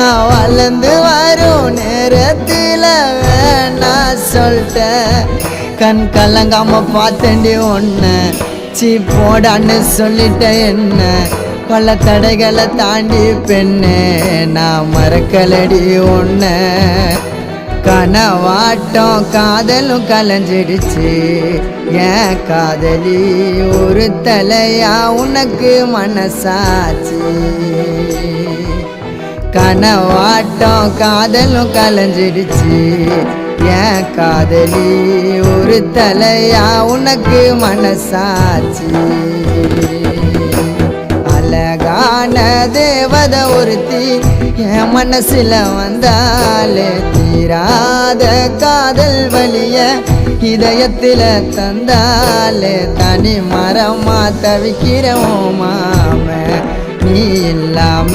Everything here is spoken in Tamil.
நான் வளர்ந்து வரும் நேரத்தில் வேணா சொல்லிட்டேன். கண் கலங்காம பார்த்தேன்டி ஒன்று சி போடான்னு சொல்லிட்ட என்ன. பல தடைகளை தாண்டி பெண்ணே நான் மறக்கலடி ஒன்று. கனவாட்டம் காதலும் கலைஞ்சிடுச்சு ஏன் காதலி ஒரு தலையா உனக்கு மனசாச்சு. கனவாட்டம் காதலும் கலைஞ்சிடுச்சு ஏன் காதலி ஒரு தலையா உனக்கு மனசாச்சு. அழகான தேவத ஒருத்தி என் மனசுல வந்தாலே தீராத காதல் வலிய இதயத்தில தந்தாலே தனி மரமா தவிக்கிறோம் மாம நீ இல்லாம